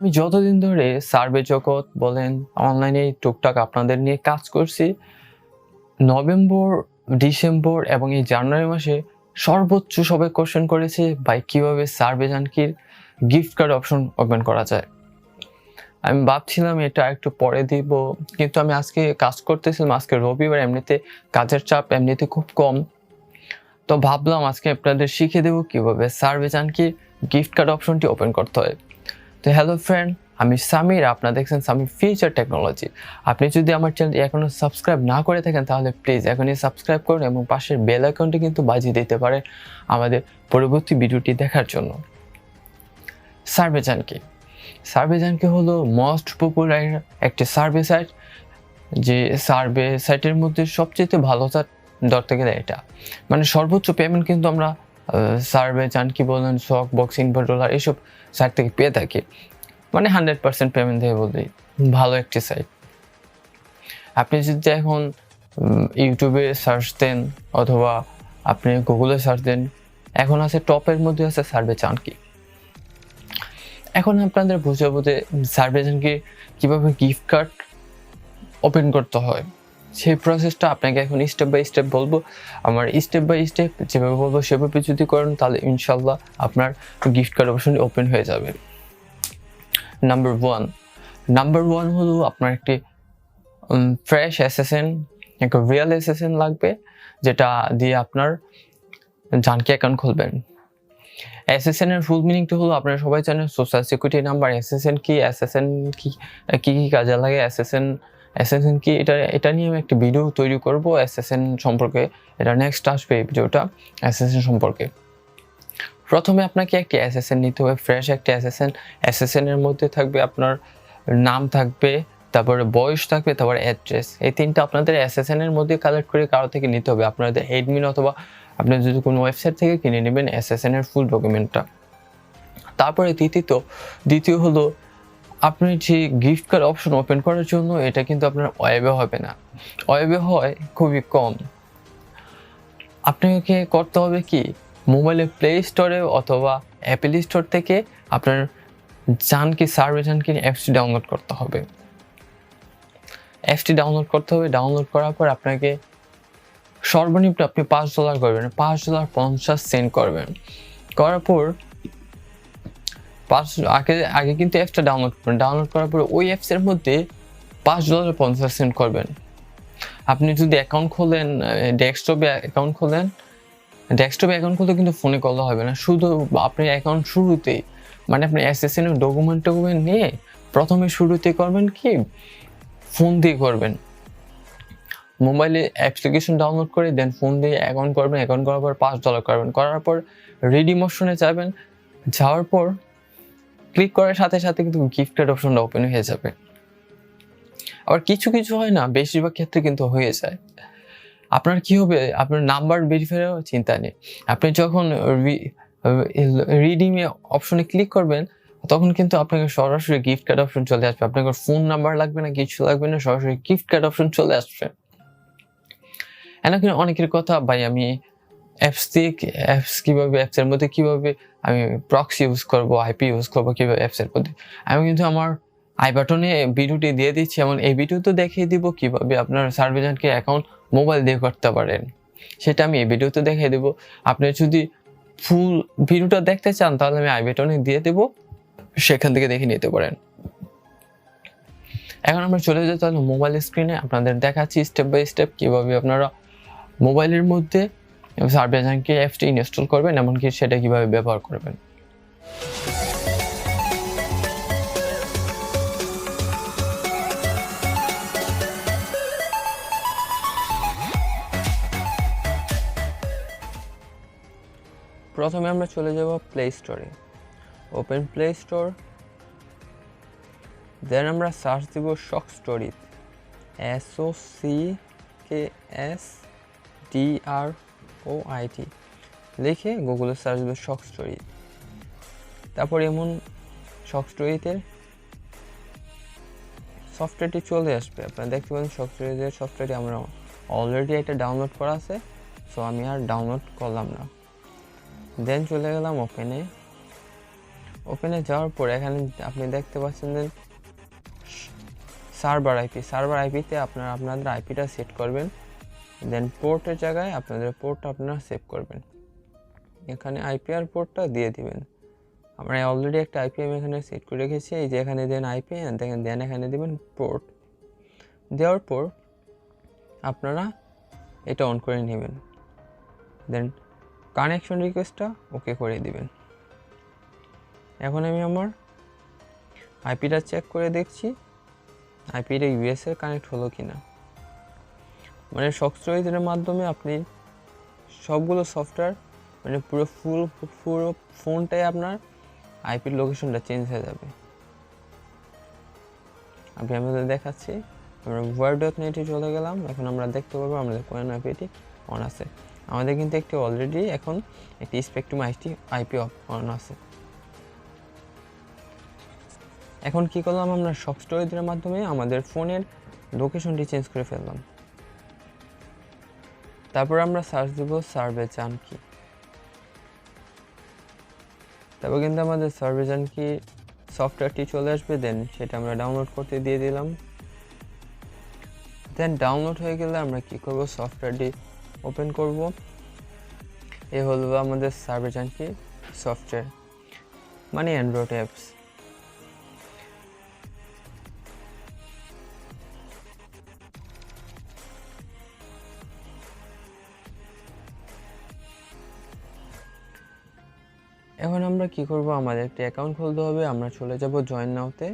আমি যতদিন ধরে সার্ভে জগৎ বলেন অনলাইনে টুকটাক আপনাদের নিয়ে কাজ করছি, নভেম্বর, ডিসেম্বর এবং এই জানুয়ারি মাসে সর্বোচ্চ সবাই কোশ্চেন করেছে ভাই কিভাবে সার্ভে জানকির গিফট কার্ড অপশন ওপেন করা যায়। আমি ভাবছিলাম এটা একটু পরে দিব, কিন্তু আমি আজকে কাজ করতেছিলাম, আজকে রবিবার, এমনিতে কাজের চাপ এমনিতে খুব কম, তো ভাবলাম আজকে আপনাদের শিখে দেবো কিভাবে সার্ভে জানকির গিফট কার্ড অপশনটি ওপেন করতে হয়। তো হ্যালো ফ্রেন্ড, আমি সামির, আপনারা দেখছেন সামির ফিউচার টেকনোলজি। আপনি যদি আমার চ্যানেলটি এখনও সাবস্ক্রাইব না করে থাকেন তাহলে প্লিজ এখনই সাবস্ক্রাইব করুন এবং পাশের বেল আইকনটি কিন্তু বাজিয়ে দিতে পারেন আমাদের পরবর্তী ভিডিওটি দেখার জন্য। সার্ভে জানকি, সার্ভে জানকি হলো মোস্ট পপুলার একটি সার্ভে সাইট, যে সার্ভে সাইটের মধ্যে সবচেয়ে ভালো ধরতে গেলে এটা, মানে সর্বোচ্চ পেমেন্ট কিন্তু আমরা সার্ভে জানকি বলেন, শক বক্সিং বা ডলার এইসব সাইট থেকে পেয়ে থাকি, মানে 100% পেমেন্ট দিয়ে বললেই ভালো একটি সাইট। আপনি যদি এখন ইউটিউবে সার্চ দেন অথবা আপনি গুগলে সার্চ দেন, এখন আছে টপের মধ্যে আছে সার্ভে জানকি। এখন আপনাদের বুঝাবো যে সার্ভে জানকি কীভাবে গিফট কার্ড ওপেন করতে হয়, সেই প্রসেসটা আপনাকে এখন স্টেপ বাই স্টেপ বলবো। আমার স্টেপ বাই স্টেপ যেভাবে বলবো সেভাবে যদি করেন তাহলে ইনশাল্লাহ আপনার গিফট কার্ড অপশন ওপেন হয়ে যাবে। নাম্বার ওয়ান হলো আপনার একটি ফ্রেশ এসএসএন, একটা রিয়েল এসএসএন লাগবে, যেটা দিয়ে আপনার জানকি অ্যাকাউন্ট খুলবেন। এসএসএন এর ফুল মিনিংটা হলো, আপনারা সবাই জানেন সোশ্যাল সিকিউরিটি নাম্বার। এসএসএন কি, এসএসএন কি কি কাজে লাগে, এসএসএন কি, এটা নিয়ে আমি একটা ভিডিও তৈরি করব এসএসএন সম্পর্কে, এটা নেক্সট আসবে এই ভিডিওটা এসএসএন সম্পর্কে। প্রথমে আপনাকে একটি এসএসএন নিতে হবে, ফ্রেশ একটি এসএসএন এর মধ্যে থাকবে আপনার নাম থাকবে, তারপরে বয়স থাকবে, তারপরে অ্যাড্রেস। এই তিনটা আপনাদের এসএসএন এর মধ্যে কালেক্ট করে কারো থেকে নিতে হবে, আপনাদের এডমিন অথবা আপনি যদি কোনো ওয়েবসাইট থেকে কিনে নেবেন এসএসএন এর ফুল ডকুমেন্টটা। তারপরে দ্বিতীয় হলো আপনি যে গিফট কার্ড অপশন ওপেন করার জন্য, এটা কিন্তু আপনার ওয়েবে হবে না, ওয়েবে হয় খুবই কম। আপনাকে করতে হবে কি, মোবাইলে প্লে স্টোরে অথবা অ্যাপেল স্টোর থেকে আপনার জানকি সার্ভে জানকি অ্যাপসটি ডাউনলোড করতে হবে। ডাউনলোড করার পর আপনাকে সর্বনিম্ন আপনি $5 করবেন, $5.50 করবেন। করার পর আগে কিন্তু অ্যাপসটা ডাউনলোড করার পর ওই অ্যাপসের মধ্যে $5.50 করবেন। আপনি যদি অ্যাকাউন্ট খোলেন, ডেস্কটপে অ্যাকাউন্ট খুলতে কিন্তু ফোনে করলে হবে না, শুধু আপনি অ্যাকাউন্ট শুরুতেই, মানে আপনি এসএসএন এর ডকুমেন্ট নিয়ে প্রথমে শুরুতে করবেন কি, ফোন দিয়ে করবেন। মোবাইলে অ্যাপ্লিকেশন ডাউনলোড করে দেন ফোন দিয়ে অ্যাকাউন্ট করবেন, অ্যাকাউন্ট করার পর $5 করবেন। করার পর রিডিম অপশনে যাওয়ার পর ক্লিক করার সাথে সাথে কিন্তু গিফট কার্ড অপশনটা ওপেন হয়ে যাবে। আবার কিছু হয় না, বেশিরভাগ ক্ষেত্রে কিন্তু হয়ে যায়। আপনার কি হবে, আপনার নাম্বার ভেরিফাইয়ের চিন্তা নেই, আপনি যখন রিডিমে অপশনে ক্লিক করবেন তখন কিন্তু আপনাকে সরাসরি গিফট কার্ড অপশন চলে আসবে, আপনাকে ফোন নাম্বার লাগবে না, কিছু লাগবে না, সরাসরি গিফট কার্ড অপশন চলে আসবে। এখন অনেকের কথা, ভাই আমি অ্যাপসের মধ্যে কিভাবে আমি প্রক্সি ইউজ করবো, আইপি ইউজ করবো কিভাবে অ্যাপসের মধ্যে, আমি কিন্তু আমার আই বাটনে ভিডিওটি দিয়ে দিচ্ছি, এমন এই ভিডিও তো দেখিয়ে দিব কিভাবে আপনার সার্ভে জানকি অ্যাকাউন্ট মোবাইল দিয়ে করতে পারেন, সেটা আমি এই ভিডিওতে দেখিয়ে দেবো। আপনি যদি ফুল ভিডিওটা দেখতে চান তাহলে আমি আই বাটনে দিয়ে দেবো, সেখান থেকে দেখে নিতে পারেন। এখন আমরা চলে যেতে হলো মোবাইল স্ক্রিনে, আপনাদের দেখাচ্ছি স্টেপ বাই স্টেপ কিভাবে আপনারা মোবাইলের মধ্যে সার্ভে জানকি অ্যাপসটি ইনস্টল করবেন, এমনকি সেটা কিভাবে ব্যবহার করবেন। প্রথমে আমরা চলে যাব প্লে স্টোরে, ওপেন প্লে স্টোর, দেন আমরা সার্চ দিব শক স্টোরি, SOCKSDROIT লিখে গুগলে সার্চ দেব শক স্টোরি। তারপর এমন শক স্টোরিতে সফটওয়্যারটি চলে আসবে, আপনারা দেখতে পাবেন সফটওয়্যারটি আমরা অলরেডি এটা ডাউনলোড করা আছে, সো আমি আর ডাউনলোড করলাম না। দেন চলে গেলাম ওপেনে, ওপেনে যাওয়ার পর এখানে আপনি দেখতে পাচ্ছেন যে সার্ভার আইপিতে আপনাদের আইপিটা সেট করবেন, দেন পোর্টের জায়গায় আপনাদের পোর্টটা আপনারা সেভ করবেন। এখানে আইপি আর পোর্টটা দিয়ে দিবেন। আমরা অলরেডি একটা আইপি আমি এখানে সেট করে রেখেছি, এই যে এখানে দেন আইপি দেখেন, দেন এখানে দেবেন পোর্ট। দেওয়ার পর আপনারা এটা অন করে নেবেন, দেন কানেকশন রিকোয়েস্টটা ওকে করে দিবেন। এখন আমি আমার আইপিটা চেক করে দেখছি আইপিটা ইউএসএ কানেক্ট হলো কিনা। মানে সফটওয়্যারের মাধ্যমে আপনি সবগুলো সফটওয়্যার মানে পুরো ফোনটাই আপনার আইপির লোকেশনটা চেঞ্জ হয়ে যাবে। আমি আমাদের দেখাচ্ছি, আমরা void.net চলে গেলাম। এখন আমরা দেখতে পাবো আমাদের কোন আইপিটি অন আছে। আমাদের কিন্তু একটি অলরেডি এখন একটি স্পেকট্রাম আইপি অন আছে। এখন কি করলাম, আমরা সফটওয়্যারের মাধ্যমে আমাদের ফোনের লোকেশনটি চেঞ্জ করে ফেললাম। তারপর আমরা সার্চ দেব সার্ভে জানকি। তারপর কিন্তু আমাদের সার্ভে জানকি সফটওয়্যারটি চলে আসবে, দেন সেটা আমরা ডাউনলোড করতে দিয়ে দিলাম। দেন ডাউনলোড হয়ে গেলে আমরা কি করব, সফটওয়্যারটি ওপেন করব। এই হলো আমাদের সার্ভে জানকি সফটওয়্যার, মানে অ্যান্ড্রয়েড অ্যাপস। এখন আমরা কি করব, আমাদের একটা অ্যাকাউন্ট খুলতে হবে। আমরা চলে যাব জয়েন নাওতে।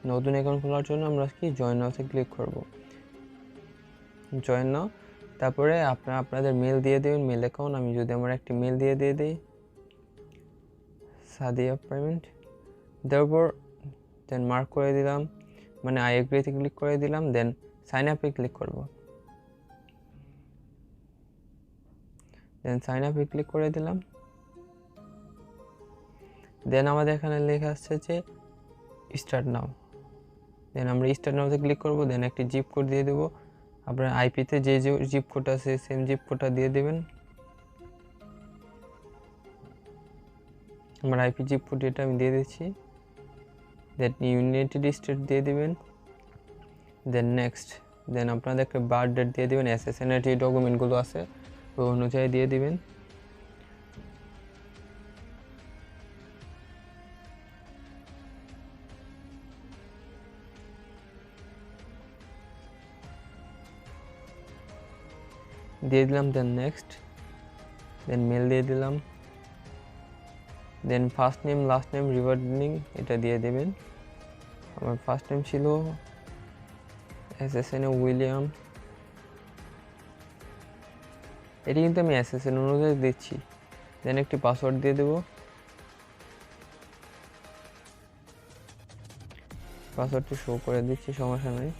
নতুন অ্যাকাউন্ট খোলার জন্য আমরা কি জয়েন নাওতে ক্লিক করব, জয়েন নাও। তারপরে আপনাদের মেল দিয়ে দেবেন, মেল অ্যাকাউন্ট। আমি যদি আমার একটি মেল দিয়ে দিই সাদিয়া পেমেন্ট, তারপর দেন মার্ক করে দিলাম, মানে আই এগ্রিতে ক্লিক করে দিলাম। দেন সাইন আপে ক্লিক করব, দেন সাইন আপে ক্লিক করে দিলাম। দেন আমাদের এখানে লেখা আসছে যে স্টার্ট নাও। দেন আমরা স্টার্ট নাওতে ক্লিক করব। দেন একটি জিপ কোড দিয়ে দেবো। আপনার আইপিতে যে জিপ কোড আছে সেম জিপ কোডটা দিয়ে দেবেন। আমার আইপি জিপ কোড এটা আমি দিয়ে দিচ্ছি। দেন ইউনাইটেড স্টেট দিয়ে দিবেন। দেন নেক্সট, দেন আপনাদের একটা বার্থ ডেট দিয়ে দেবেন, এসএসএন এর যে ডকুমেন্টগুলো আছে ওই অনুযায়ী দিয়ে দিবেন। দিয়ে দিলাম, দেন নেক্সট, দেন মেল দিয়ে দিলাম। দেন ফার্স্ট নেম লাস্ট নেম রিভার্ডিং এটা দিয়ে দেবেন। আমার ফার্স্ট নেম ছিল এসএসএন এ উইলিয়াম, এটি কিন্তু আমি এসএসএন অনুযায়ী দিচ্ছি। দেন একটি পাসওয়ার্ড দিয়ে দেব, পাসওয়ার্ডটি শো করে দিচ্ছি, সমস্যা নেই।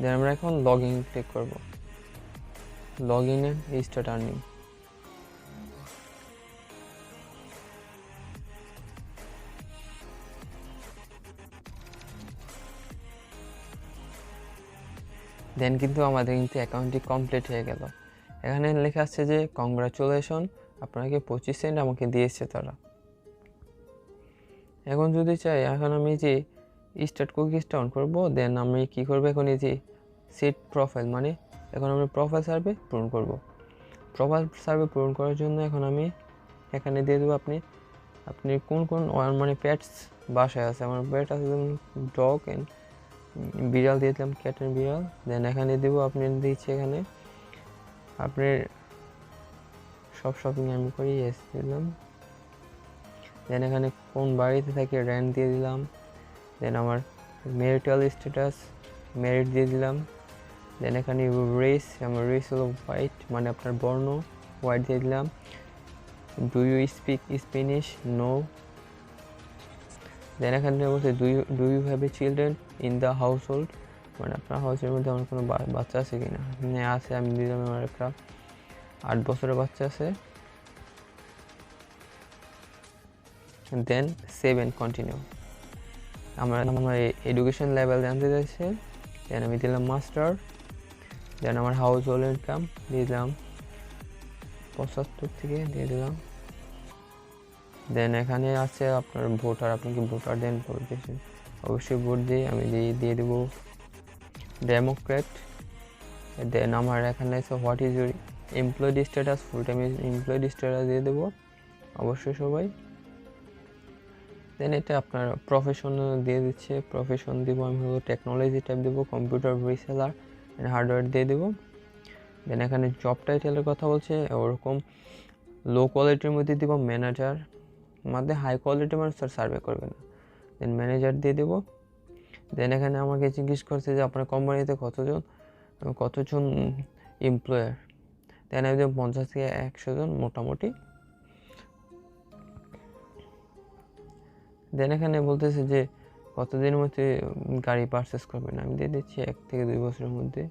দেন আমরা এখন লগ ইন ক্লিক করব, log in and start earning. Then কিন্তু আমাদের কিন্তু অ্যাকাউন্টটি কমপ্লিট হয়ে গেল। এখানে লেখা আছে যে কংগ্রাচুলেশন, আপনাকে 25 সেন্ট আমাকে দিয়েছে তারা। এখন যদি চাই, এখন আমি যে স্টার্ট কুকিজটা অন করবো। দেন আমি কি করবো, এখন এই যে সেট প্রোফাইল, মানে এখন আমি প্রোফাইল সার্ভে পূরণ করব। প্রোফাইল সার্ভে পূরণ করার জন্য এখন আমি এখানে দিয়ে দেবো আপনি কোন মানে পেটস বাসায় আছে। আমার পেট আছে যেমন ডগ অ্যান্ড বিড়াল দিয়ে দিলাম, ক্যাট অ্যান্ড বিড়াল। দেন এখানে দেবো আপনি দিচ্ছি এখানে আপনার সব শপিং আমি করি, এস দিলাম। দেন এখানে কোন বাড়িতে থাকি রেন্ট দিয়ে দিলাম। দেন আমার ম্যারিটাল স্ট্যাটাস ম্যারিড দিয়ে দিলাম। দেন এখানে রেস, আমার রেস হলো হোয়াইট, মানে আপনার বর্ণ হোয়াইট দিয়ে দিলাম। Do you speak Spanish, no. Then এখানে বলছে do you have a children in the household, মানে আপনার হাউসের মধ্যে আমার কোনো বাচ্চা আছে কিনা। আছে, আমি দিলাম আমার একটা 8 বছরের বাচ্চা আছে। দেন সেভ অ্যান্ড কন্টিনিউ। আমার এডুকেশন লেভেল জানতে চাইছে, দেন আমি দিলাম মাস্টার। দেন আমার হাউস হোল্ড ইনকাম দিয়ে দিলাম 75 থেকে দিয়ে দিলাম। দেন এখানে আছে আপনার ভোটার, আপনি কি ভোটার দেন বলতেছেন, অবশ্যই ভোট দিই, আমি দিয়ে দেবো ডেমোক্রেট। দেন আমার এখানে আছে what is your employed status, full time employed status দিয়ে দেবো অবশ্যই সবাই। দেন এটা আপনার প্রফেশন দিয়ে দিচ্ছে, প্রফেশন দেবো আমি হলো টেকনোলজি টাইপ দেবো, কম্পিউটার রিসেলার অ্যান্ড হার্ডওয়্যার দিয়ে দেবো। দেন এখানে জব টাইটেলের কথা বলছে, ওরকম লো কোয়ালিটির মধ্যে দেবো ম্যানেজার, মধ্যে হাই কোয়ালিটির মানুষ তার সার্ভে করবে না, দেন ম্যানেজার দিয়ে দেবো। দেন এখানে আমাকে জিজ্ঞেস করছে যে আপনার কোম্পানিতে কতজন এমপ্লয়ার, দেন আমি 50 থেকে 100 জন মোটামুটি। দেন এখানে বলতেছে যে কতদিনের মধ্যে গাড়ি পারচেস করবেন, আমি দিয়ে দিচ্ছি 1 থেকে 2 বছরের মধ্যে।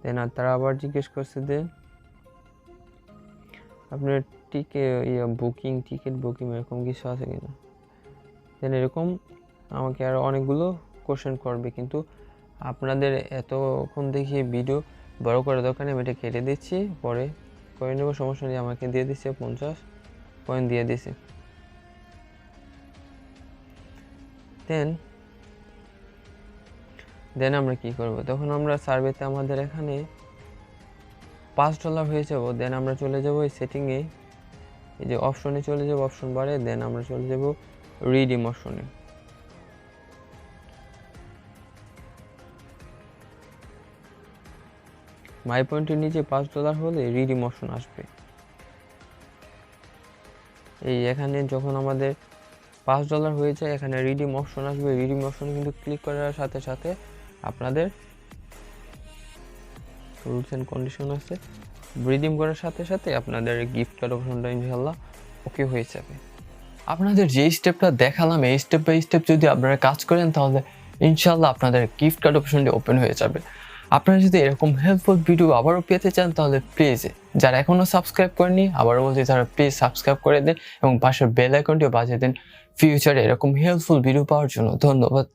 দেন আর তারা আবার জিজ্ঞেস করছে যে আপনার টিকিট বুকিং এরকম কিছু আছে কিনা। দেন এরকম আমাকে আরও অনেকগুলো কোশ্চেন করবে, কিন্তু আপনাদের এতক্ষণ দেখি ভিডিও বড় করার দরকার নেই, আমি এটা কেটে দিচ্ছি, পরে করে নেবো, সমস্যা নেই। আমাকে দিয়ে দিচ্ছে 50 পয়েন্ট দিয়ে দিছে। দেন আমরা কি করব, তখন আমরা সার্ভেতে আমাদের এখানে $5 হয়ে যাব। দেন আমরা চলে যাব এই সেটিংয়ে, এই যে অপশনে চলে যাব, অপশন বারে। দেন আমরা চলে যাব রিডিম অপশনে। মাই পয়েন্টের নিচে $5 হলে রিডিম অপশন আসবে। এই এখানে যখন আমাদের $5 হয়ে যায়, এখানে রিডিম অপশন আসবে। রিডিম অপশনে কিন্তু ক্লিক করার সাথে সাথে আপনাদের রুলস অ্যান্ড কন্ডিশন আছে, রিডিম করার সাথে সাথে আপনাদের গিফট কার্ড অপশনটা ইনশাল্লাহ ওকে হয়ে যাবে। আপনাদের যে স্টেপটা দেখালাম, এই স্টেপ বাই স্টেপ যদি আপনারা কাজ করেন, তাহলে ইনশাল্লাহ আপনাদের গিফট কার্ড অপশনটি ওপেন হয়ে যাবে। আপনারা যদি এরকম হেল্পফুল ভিডিও আবারও পেতে চান, তাহলে প্লিজ যারা এখনও সাবস্ক্রাইব করেনি, আবারও বলছি তারা প্লিজ সাবস্ক্রাইব করে দিন এবং পাশের বেল আইকনটিও বাজিয়ে দিন ফিউচারে এরকম হেল্পফুল ভিডিও পাওয়ার জন্য। ধন্যবাদ।